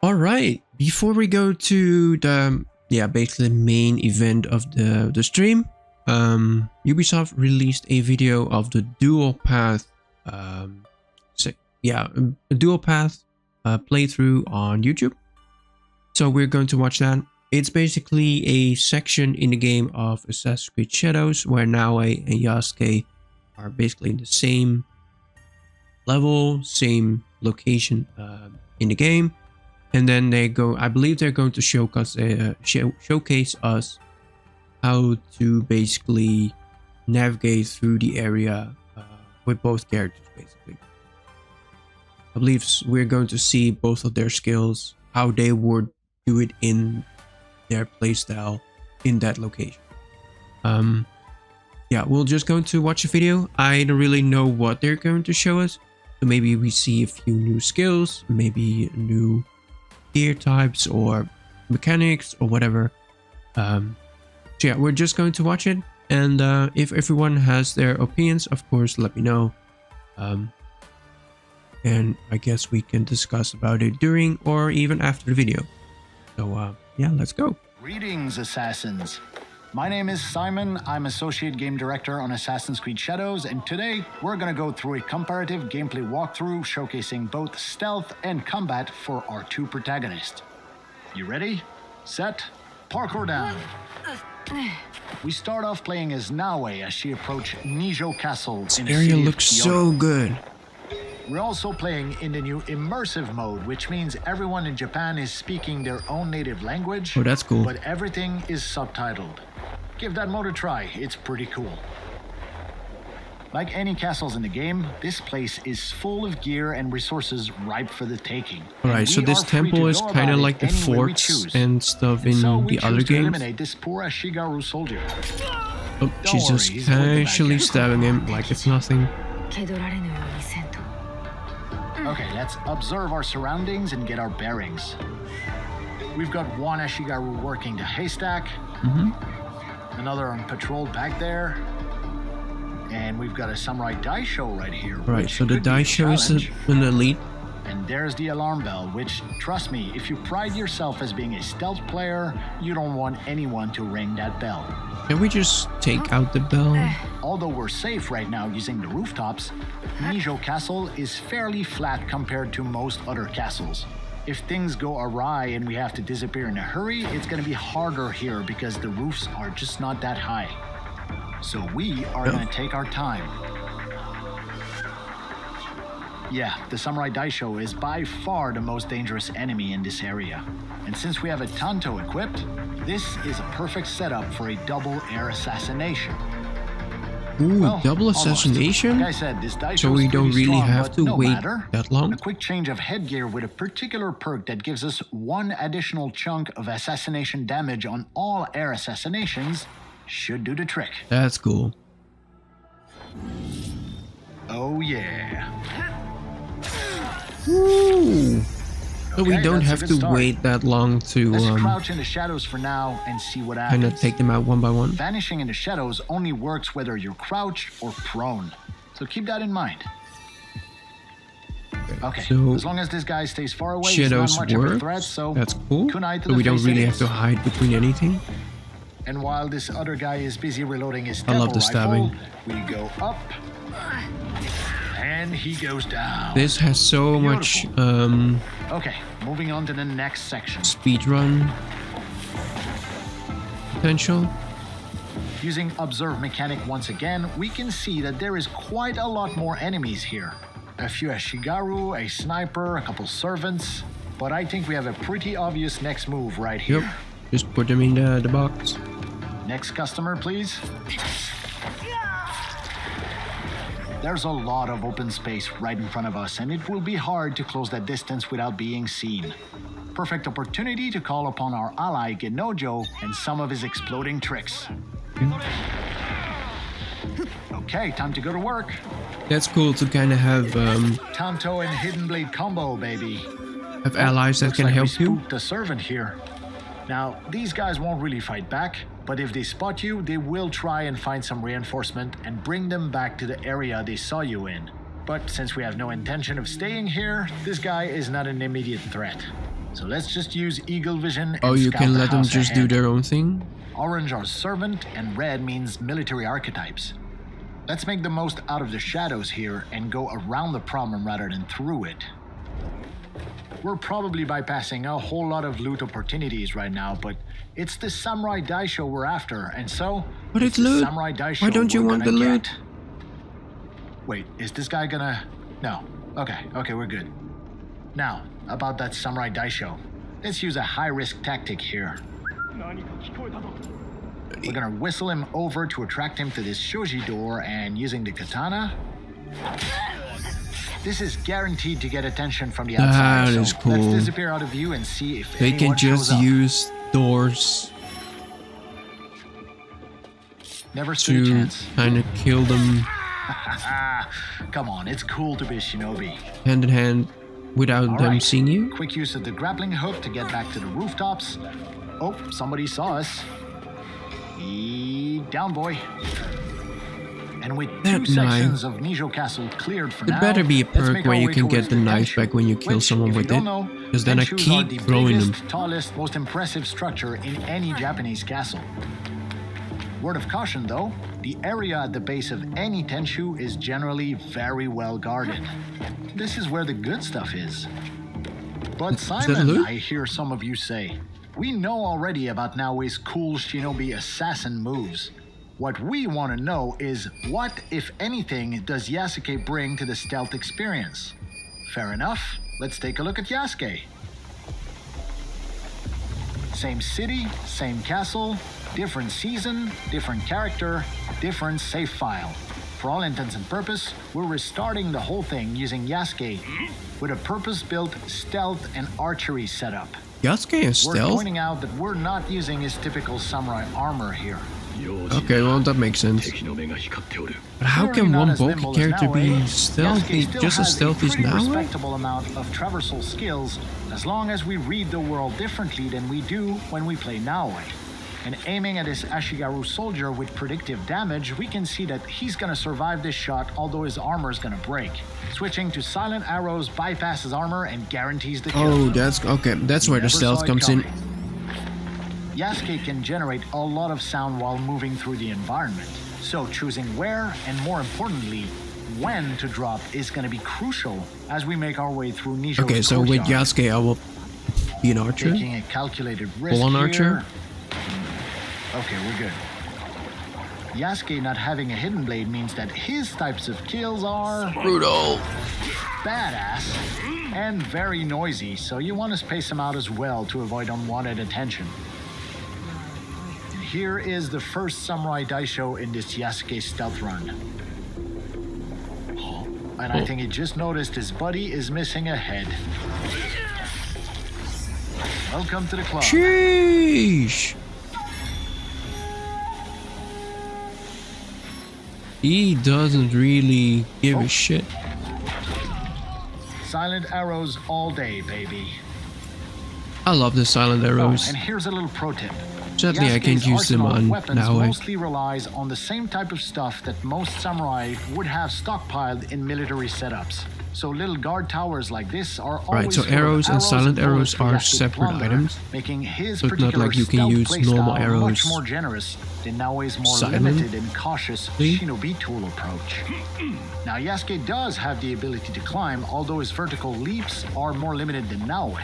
All right, before we go to the basically main event of the stream, Ubisoft released a video of the dual path a dual path playthrough on YouTube. So we're going to watch that. It's basically a section in the game of Assassin's Creed Shadows where Naoe and Yasuke are basically in the same level, same location in the game. And then they go, I believe they're going to showcase us how to basically navigate through the area with both characters, basically. I believe we're going to see both of their skills, how they would do it in their playstyle in that location. We're just going to watch a video. I don't really know what they're going to show us. So maybe we see a few new skills, maybe new gear types or mechanics or whatever. We're just going to watch it, and if everyone has their opinions, of course, let me know, and I guess we can discuss about it during or even after the video. So let's go. Greetings, assassins. My name is Simon. I'm Associate Game Director on Assassin's Creed Shadows, and today we're going to go through a comparative gameplay walkthrough showcasing both stealth and combat for our two protagonists. You ready? Set? Parkour down. We start off playing as Naoe as she approaches Nijo Castle. This area looks so good. We're also playing in the new immersive mode, which means everyone in Japan is speaking their own native language. Oh, that's cool. But everything is subtitled. Give that mode a try, it's pretty cool. Like any castles in the game, this place is full of gear and resources ripe for the taking. Alright, so this temple is kind of like the forts and stuff in the other games. Eliminate this poor Ashigaru soldier. Oh, she's just casually stabbing him like it's nothing. Okay, let's observe our surroundings and get our bearings. We've got one Ashigaru working the haystack, another on patrol back there, and we've got a Samurai Daisho right here. Right, so the Daisho is an elite. And there's the alarm bell, which, trust me, if you pride yourself as being a stealth player, you don't want anyone to ring that bell. Can we just take out the bell? Although we're safe right now using the rooftops, Nijo Castle is fairly flat compared to most other castles. If things go awry and we have to disappear in a hurry, it's going to be harder here because the roofs are just not that high. So we are going to take our time. Yeah, the Samurai Daisho is by far the most dangerous enemy in this area. And since we have a Tanto equipped, this is a perfect setup for a double air assassination. Ooh, well, double assassination? Like I said, this Daisho so we don't really strong, have to wait that long? A quick change of headgear with a particular perk that gives us one additional chunk of assassination damage on all air assassinations should do the trick. That's cool. Oh yeah. Ooh. So we don't have to wait that long to crouch in the shadows for now and see what happens. Kind of take them out one by one. Vanishing in the shadows only works whether you're crouched or prone. So keep that in mind. Okay, so as long as this guy stays far away, shadows he's not much of a threat, so that's cool. So we don't really have to hide between anything. And while this other guy is busy reloading his I love the stabbing. We go up. And he goes down. This has so much okay, moving on to the next section. Speedrun potential. Using observe mechanic once again, we can see that there is quite a lot more enemies here. A few Ashigaru, a sniper, a couple servants, but I think we have a pretty obvious next move right here. Yep, just put them in the box. Next customer, please. There's a lot of open space right in front of us, and it will be hard to close that distance without being seen. Perfect opportunity to call upon our ally Genojo and some of his exploding tricks. Okay, time to go to work. That's cool to kind of have Tanto and Hidden Blade combo, baby. Have allies that can help you. The servant here. Now, these guys won't really fight back, but if they spot you, they will try and find some reinforcement and bring them back to the area they saw you in. But since we have no intention of staying here, this guy is not an immediate threat. So let's just use Eagle Vision and Oh, you scout can the let them house just ahead. do their own thing? Orange are servant and red means military archetypes. Let's make the most out of the shadows here and go around the problem rather than through it. We're probably bypassing a whole lot of loot opportunities right now, but it's the Samurai Daisho we're after, and so... But it's the loot. Samurai Daisho Why don't you we're want the gonna loot? get. Wait, is this guy gonna... No. Okay, we're good. Now, about that Samurai Daisho. Let's use a high-risk tactic here. We're gonna whistle him over to attract him to this shoji door, and using the katana... This is guaranteed to get attention from the outside, That so is cool. let's disappear out of view and see if They anyone can just shows up. use doors Never stood a to chance. kind of kill them Come on, it's cool to be a shinobi. hand in hand without All them right. seeing you. Quick use of the grappling hook to get back to the rooftops. Oh, somebody saw us. Down, boy. And with That two knife. sections of Nijo Castle cleared for There now, better be a let's perk make where our you way can towards get the knife Tenshu, back when you kill which, someone if you with don't it. know, 'Cause then I Tenshus keep are the throwing them. biggest, tallest, most impressive structure in any Japanese castle. Word of caution though, the area at the base of any Tenshu is generally very well guarded. This is where the good stuff is. But that Simon, loot? I hear some of you say, we know already about Naoe's cool shinobi assassin moves. What we want to know is what, if anything, does Yasuke bring to the stealth experience? Fair enough, let's take a look at Yasuke. Same city, same castle, different season, different character, different save file. For all intents and purpose, we're restarting the whole thing using Yasuke with a purpose-built stealth and archery setup. Yasuke is We're stealth? pointing out that we're not using his typical samurai armor here. Okay, well that makes sense. But how Clearly can not one as bulky nimble as character be Naoe, stealthy, Yasuke still just as has stealthy as a pretty Naoe? respectable amount of traversal skills as long as we read the world differently than we do when we play Naoe. And aiming at his Ashigaru soldier with predictive damage, we can see that he's gonna survive this shot, although his armor is gonna break. Switching to silent arrows bypasses armor and guarantees the kill. Oh, that's okay. That's where the Never saw stealth it comes in. coming. Yasuke can generate a lot of sound while moving through the environment. So choosing where, and more importantly, when to drop is going to be crucial as we make our way through Nijo's Okay, so with courtyard. Yasuke, I will be an archer. Taking a calculated risk Full-on here. archer? Okay, we're good. Yasuke not having a hidden blade means that his types of kills are Brutal. badass and very noisy, so you want to space them out as well to avoid unwanted attention. Here is the first Samurai Daisho in this Yasuke stealth run. And I think he just noticed his buddy is missing a head. Welcome to the club. Sheesh. He doesn't really give a shit. Silent arrows all day, baby. I love the silent Oh, arrows. and here's a little pro tip. Sadly, I can't Yasuke's use them arsenal of on weapons Naoe. mostly relies on the same type of stuff that most samurai would have stockpiled in military setups. So little guard towers like this are always so full of arrows and silent bullets arrows for are Yasuke to separate plunder, items. making his So it's not particular like you can stealth use normal playstyle arrows much more generous than Naoe's more silent. limited and cautious See? shinobi tool approach. Now Yasuke does have the ability to climb, although his vertical leaps are more limited than Naoe.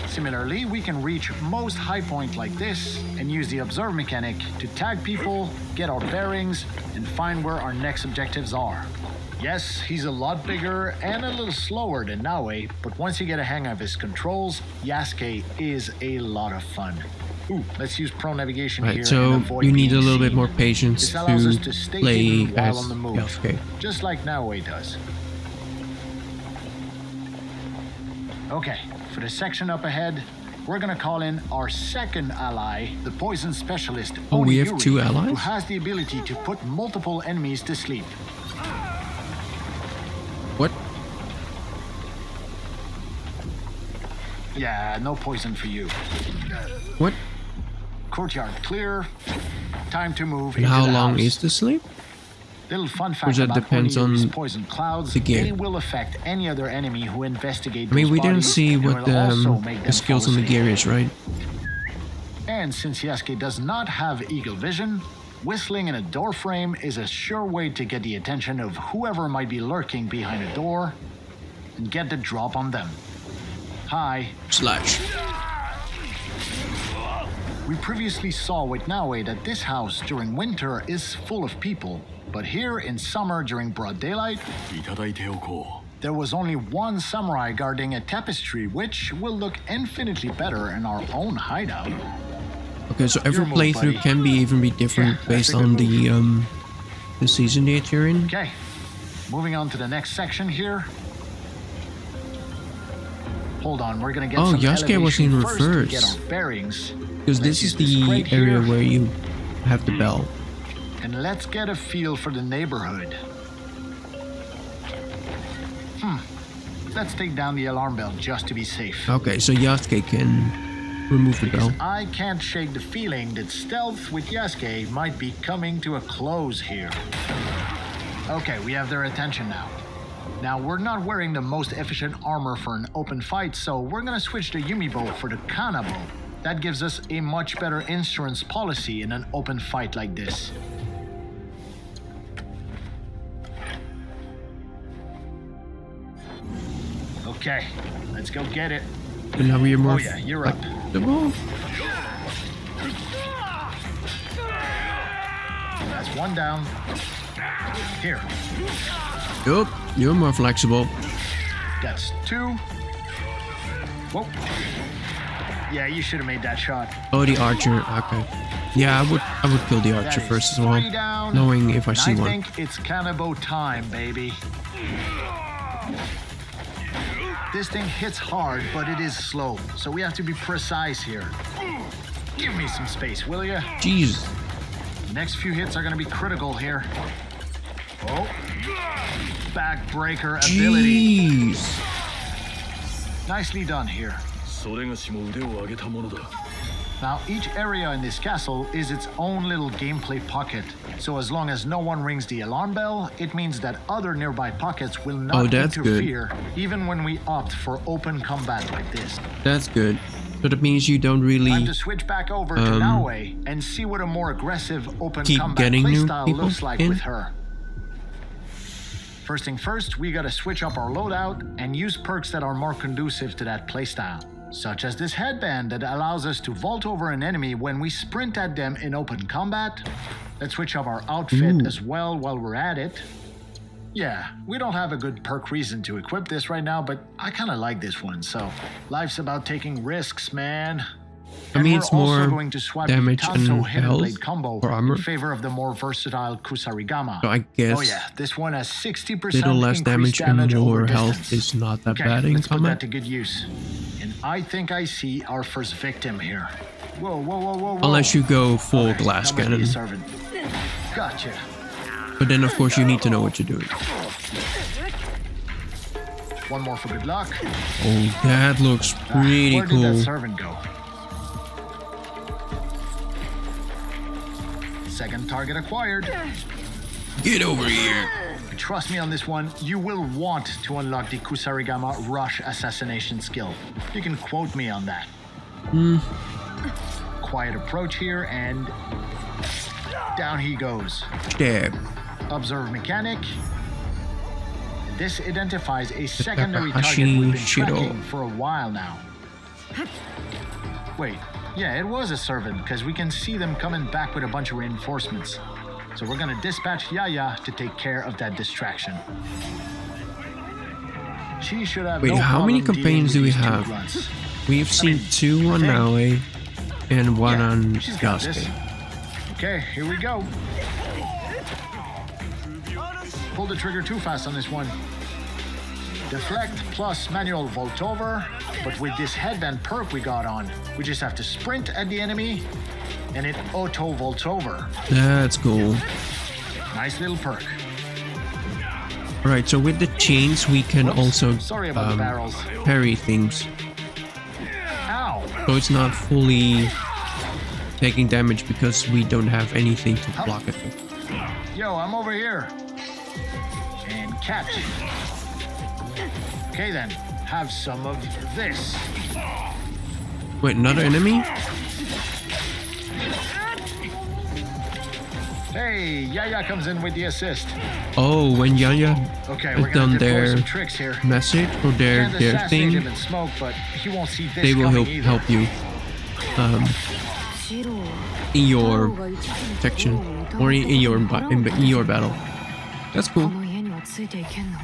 Similarly, we can reach most high point like this and use the observe mechanic to tag people, get our bearings, and find where our next objectives are. Yes, he's a lot bigger and a little slower than Naoe, but once you get a hang of his controls, Yasuke is a lot of fun. Ooh, let's use pro navigation here Right, and so avoid you need a being little bit seen. more patience This allows us to to stay play hidden while as on the move, Yasuke. just like Naoe does. Okay, for the section up ahead, we're gonna call in our second ally, the poison specialist. Oh, we have Oniyuri, two allies? who has the ability to put multiple enemies to sleep. What? Yeah, no poison for you. What? Courtyard clear. Time to move And into how the long house. is the sleep? Little fun fact Which that about depends Oniru's on poison clouds, the gear. they will affect any other enemy who investigate I mean, those we didn't bodies see and what will also make the them skills fall on the asleep. gear is, right? And since Yasuke does not have eagle vision, whistling in a door frame is a sure way to get the attention of whoever might be lurking behind a door and get the drop on them. Hi. Slash. We previously saw with Naue that this house during winter is full of people, but here in summer during broad daylight, there was only one samurai guarding a tapestry, which will look infinitely better in our own hideout. Okay, so every Your move, playthrough buddy. can be even be different Yeah, based that's a on good the season that you're in. Okay, moving on to the next section here. Hold on, we're gonna get Oh, some Yasuke was in elevation first to reverse. get our bearings. Because Let's this is use this the crate area here. where you have the bell. And let's get a feel for the neighborhood. Let's take down the alarm bell just to be safe. Okay, so Yasuke can remove the bell. Because I can't shake the feeling that stealth with Yasuke might be coming to a close here. Okay, we have their attention now. Now, we're not wearing the most efficient armor for an open fight, so we're gonna switch the Yumi bow for the Kana bow. That gives us a much better insurance policy in an open fight like this. Okay, let's go get it. And now we are more Oh yeah, you're up. the ball. That's one down. Here, Yup, you're more flexible. that's two. Whoa. Yeah, you should have made that shot. Oh, the archer. Okay. Yeah, I would kill the That archer is first as well, three down. knowing if I And see I one. think it's Kanabo time, baby. This thing hits hard, but it is slow, so we have to be precise here. Give me some space, will ya? Jeez. Next few hits are gonna be critical here. Oh. Backbreaker ability. Jeez. Nicely done here. それがしも腕を上げたものだ Now, each area in this castle is its own little gameplay pocket. So as long as no one rings the alarm bell, it means that other nearby pockets will not Oh, that's good. interfere, even when we opt for open combat like this. That's good. So that means you don't really Time to switch back over to Naue and see what a more aggressive open keep combat getting new playstyle people looks like in. with her. First thing first, we gotta switch up our loadout and use perks that are more conducive to that playstyle. Such as this headband that allows us to vault over an enemy when we sprint at them in open combat. Let's switch up our outfit Ooh. as well while we're at it. Yeah, we don't have a good perk reason to equip this right now, but I kinda like this one, so life's about taking risks, man. I And mean, we're it's also more going to swap damage the Tanso and Hidden health Blade combo or armor. in favor of the more versatile Kusarigama. So I guess Oh yeah, this one has 60% little less increased damage and over more health distance. is not that Okay, bad in let's put that combat. to good use. And I think I see our first victim here. Whoa, whoa, whoa, whoa, whoa. Unless you go full Okay, glass that must be a cannon. servant. Gotcha. But then of course you need to know what you're doing. One more for good luck. Oh, that looks pretty Where did that cool. servant go? Second target acquired. Get over here. Trust me on this one, you will want to unlock the Kusarigama Rush Assassination skill. You can quote me on that. Quiet approach here, and down he goes. Stab. Observe mechanic. This identifies a secondary Takahashi target we've been Shido. tracking for a while now. Wait, yeah, it was a servant, because we can see them coming back with a bunch of reinforcements. So we're gonna dispatch Yaya to take care of that distraction. She should have Wait, no how many problem dealing companions with do we these two have? grunts. We've seen two on think- Naue and one Yeah, on she's got this. Yasuke. Okay, here we go. Pull the trigger too fast on this one. Deflect plus manual vault over, but with this headband perk we got on, we just have to sprint at the enemy and it auto vaults over. That's cool. Nice little perk. Alright, so with the chains we can Whoops, also sorry about the barrels. parry things. Ow! So it's not fully taking damage because we don't have anything to block it with. Yo, I'm over here. And catch. Okay then, have some of this. Wait, another enemy? Hey, Yaya comes in with the assist. Oh, when Yaya Okay, has we're done gonna deploy their some tricks here. message or their Can't assassinate thing, him in smoke, but he won't see this they will coming either. help you in your section or in your battle. That's cool.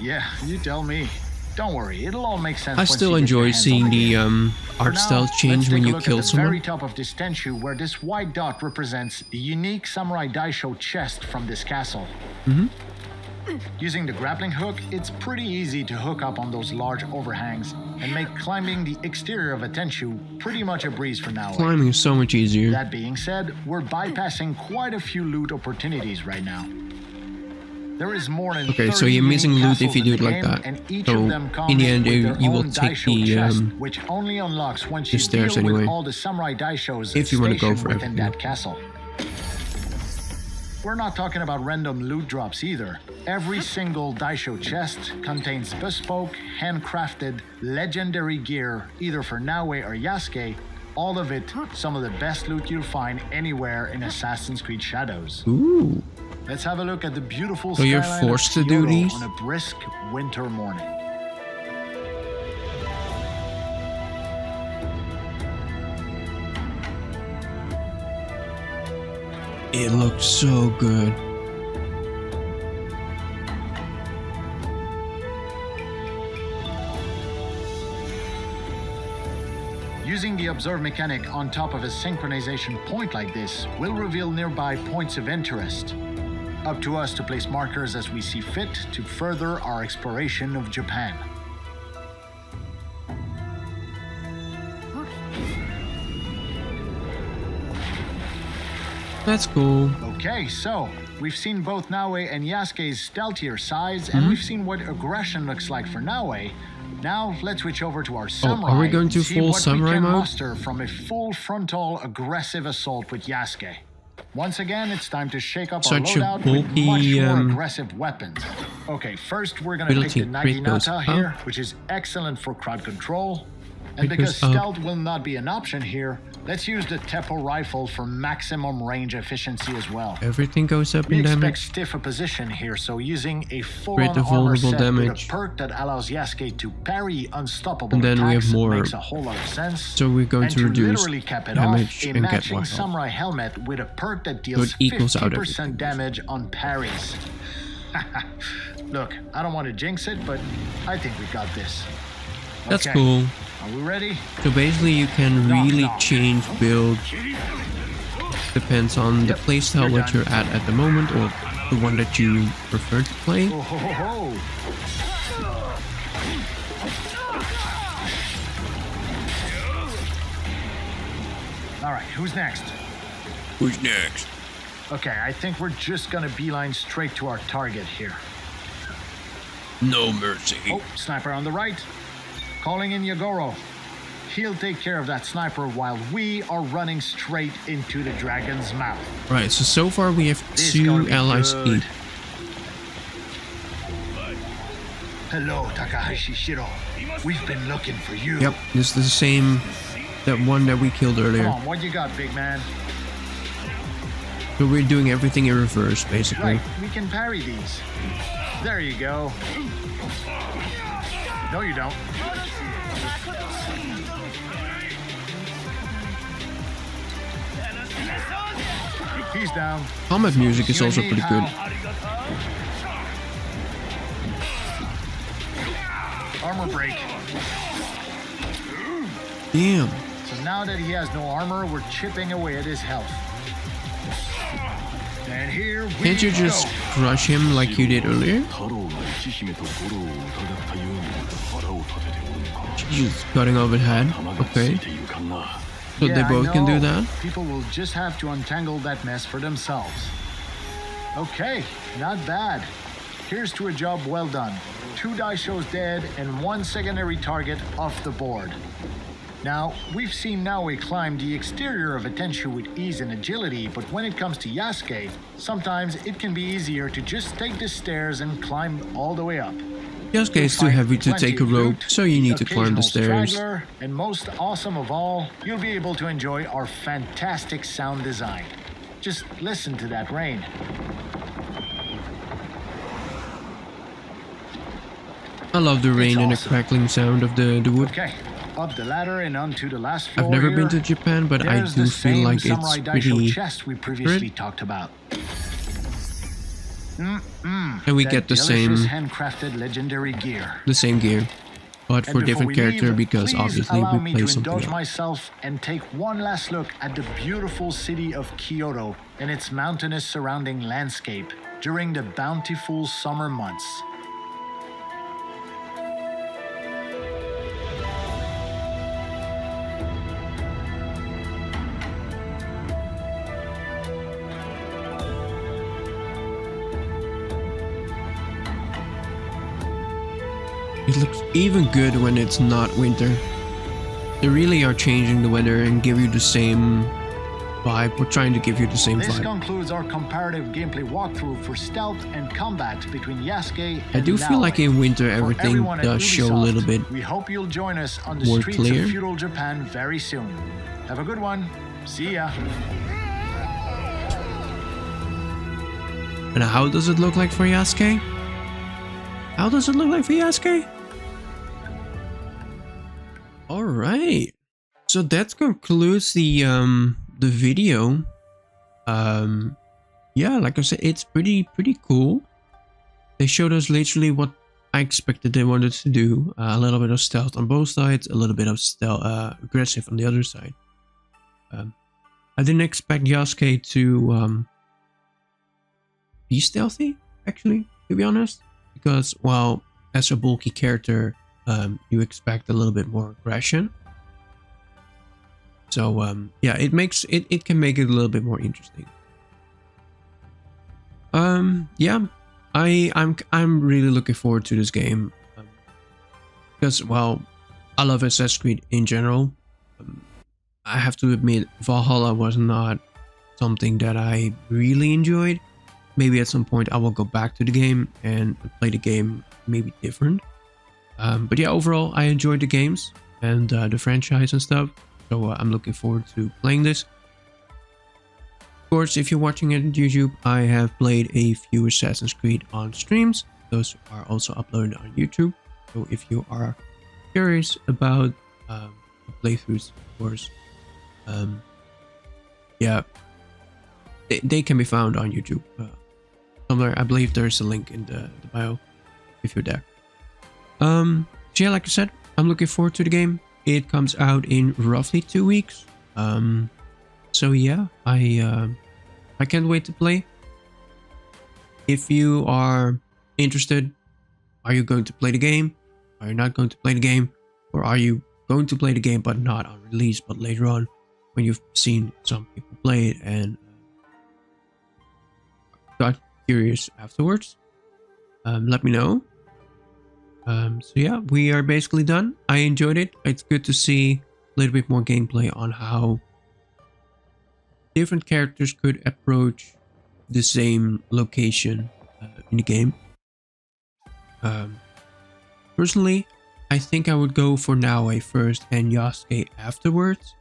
Yeah, you tell me. Don't worry, it'll all make sense. I once still you get your enjoy hands seeing on the For art now, style change let's when take a you look kill at the very someone. top of this tenchu, where this white dot represents the unique Samurai Daisho chest from this castle. Using the grappling hook, it's pretty easy to hook up on those large overhangs and make climbing the exterior of a tenchu pretty much a breeze for now. Climbing is so much easier. That being said, we're bypassing quite a few loot opportunities right now. There is more than Okay, so 30 you're missing unique loot if you castles do in it the like game, that. and each So of them come in the end, with their you will own take daisho the chest, which only unlocks once you stairs deal anyway. with all the samurai daishos If you wanna go stationed for within everything. that castle. We're not talking about random loot drops either. Every single daisho chest contains bespoke, handcrafted, legendary gear, either for Naoe or Yasuke. All of it, some of the best loot you'll find anywhere in Assassin's Creed Shadows. Ooh. Let's have a look at the beautiful So you're skyline of forced to do Kyoto these? on a brisk winter morning. It looks so good. Using the observe mechanic on top of a synchronization point like this will reveal nearby points of interest. Up to us to place markers as we see fit to further our exploration of Japan. That's cool. Okay, so we've seen both Naoe and Yasuke's stealthier sides, and we've seen what aggression looks like for Naoe. Now let's switch over to our samurai. are we going to and see full what samurai we can mode? muster from a full frontal aggressive assault with Yasuke. Once again, it's time to shake up Such a our loadout with bulky, much more aggressive weapons. Okay, first we're gonna pick the ability goes Naginata up. here, which is excellent for crowd control. And It because goes up. stealth will not be an option here, let's use the Teppo rifle for maximum range efficiency as well. Everything goes up We in expect damage. stiffer position here, so using a full-on Greater armor vulnerable set damage. with a perk that allows Yasuke to parry unstoppable And then we have attacks more- makes a whole lot of sense. So we're going and to reduce literally cap it damage off, a and get matching more health. samurai helmet with a perk that So deals it equals out 50% everything. damage on parries. Look, I don't want to jinx it, but I think we got this. That's Okay, cool. Are we ready? So basically you can really knock. change build. Depends on the Yep, playstyle you're what done. you're at the moment or the one that you prefer to play. Oh, ho, ho, ho. All right, who's next? Who's next? Okay, I think we're just gonna beeline straight to our target here. No mercy. Oh, sniper on the right. Calling in Yagoro. He'll take care of that sniper while we are running straight into the dragon's mouth. Right, so far we have This is gonna two be allies good. each. Hello, Takahashi Shiro. We've been looking for you. Yep, this is the same, that one that we killed Come earlier. on, what you got, big man? So we're doing everything in reverse, basically. Right, we can parry these. There you go. No, you don't. He's down. Combat music is also pretty good. Armor break. Damn. So now that he has no armor, we're chipping away at his health. And here we Can't you just go. crush him like you did earlier? 太郎が一姫と五郎を疑ったように腹を立てておるのか Jesus, cutting off his head. 弾がつ Okay. いているかな So they Yeah, I both can do know. that? People will just have to untangle that mess for themselves. Okay, not bad. Here's to a job well done. 2 Daishos dead and 1 secondary target off the board. Now, we've seen Naoe climb the exterior of a Tenshu with ease and agility, but when it comes to Yasuke, sometimes it can be easier to just take the stairs and climb all the way up. Yasuke is too heavy to take a rope, so you need to climb the stairs. Straggler, and most awesome of all, you'll be able to enjoy our fantastic sound design. Just listen to that rain. I love the rain and the awesome. crackling sound of the wood. Okay, up the ladder and onto the last floor. I've never here. been to Japan, but I There's do the feel same like Samurai it's Daisho pretty chest we previously talked about. and we That get the delicious same handcrafted legendary gear. gear, but for And different before we character leave, because please obviously allow we me play to something indulge else. myself and take one last look at the beautiful city of Kyoto and its mountainous surrounding landscape during the bountiful summer months. It looks even good when it's not winter. They really are changing the weather and give you the same vibe. We're trying to give you the same This vibe. concludes our comparative gameplay walkthrough for stealth and combat between Yasuke and I do feel like Naoe. in winter For everything everyone at does show a Ubisoft, little bit. We hope you'll join us on the more streets clear. of feudal Japan very soon. Have a good one. See ya. And how does it look like for Yasuke? How does it look like for Yasuke? Alright. So that concludes the video. Yeah, like I said, it's pretty cool. They showed us literally what I expected they wanted to do. A little bit of stealth on both sides, a little bit of stealth, aggressive on the other side. I didn't expect Yasuke to be stealthy, actually, to be honest. Because, well, as a bulky character, you expect a little bit more aggression. So, yeah, it can make it a little bit more interesting. Yeah, I'm really looking forward to this game. Because, well, I love Assassin's Creed in general. I have to admit, Valhalla was not something that I really enjoyed. Maybe at some point I will go back to the game and play the game maybe different. But yeah, overall I enjoyed the games and the franchise and stuff. So I'm looking forward to playing this. Of course, if you're watching it on YouTube, I have played a few Assassin's Creed on streams. Those are also uploaded on YouTube. So if you are curious about playthroughs, of course, yeah, they can be found on YouTube. Somewhere, I believe there's a link in the bio if you're there. So yeah, like I said, I'm looking forward to the game. It comes out in roughly 2 weeks. So yeah, I can't wait to play. If you are interested, are you going to play the game? Are you not going to play the game? Or are you going to play the game but not on release, but later on when you've seen some people play it and got curious afterwards? Let me know. So yeah, we are basically done. I enjoyed it. It's good to see a little bit more gameplay on how different characters could approach the same location in the game. Personally, I think I would go for Naoe first and Yasuke afterwards.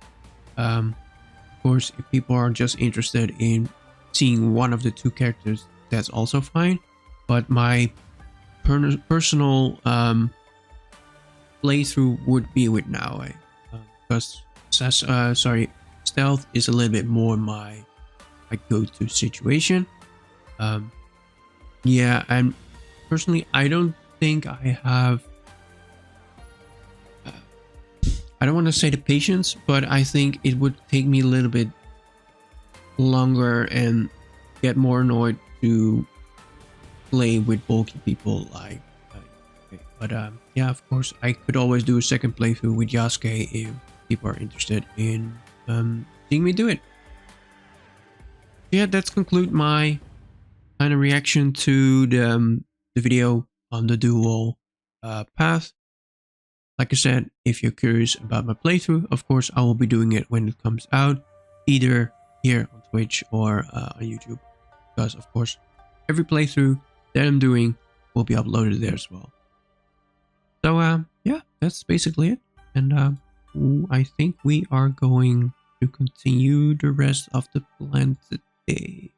Of course, if people are just interested in seeing one of the two characters, that's also fine. But my personal playthrough would be with Naoe, because stealth is a little bit more my go-to situation. Yeah, and personally, I don't think I have. I don't want to say the patience, but I think it would take me a little bit longer and get more annoyed to play with bulky people like. But yeah, of course, I could always do a second playthrough with Yasuke if people are interested in seeing me do it. Yeah, that's conclude my kind of reaction to the video on the dual path. Like I said, if you're curious about my playthrough, of course, I will be doing it when it comes out, either here on Twitch or on YouTube. Because, of course, every playthrough that I'm doing will be uploaded there as well. So, yeah, that's basically it. And I think we are going to continue the rest of the plan today.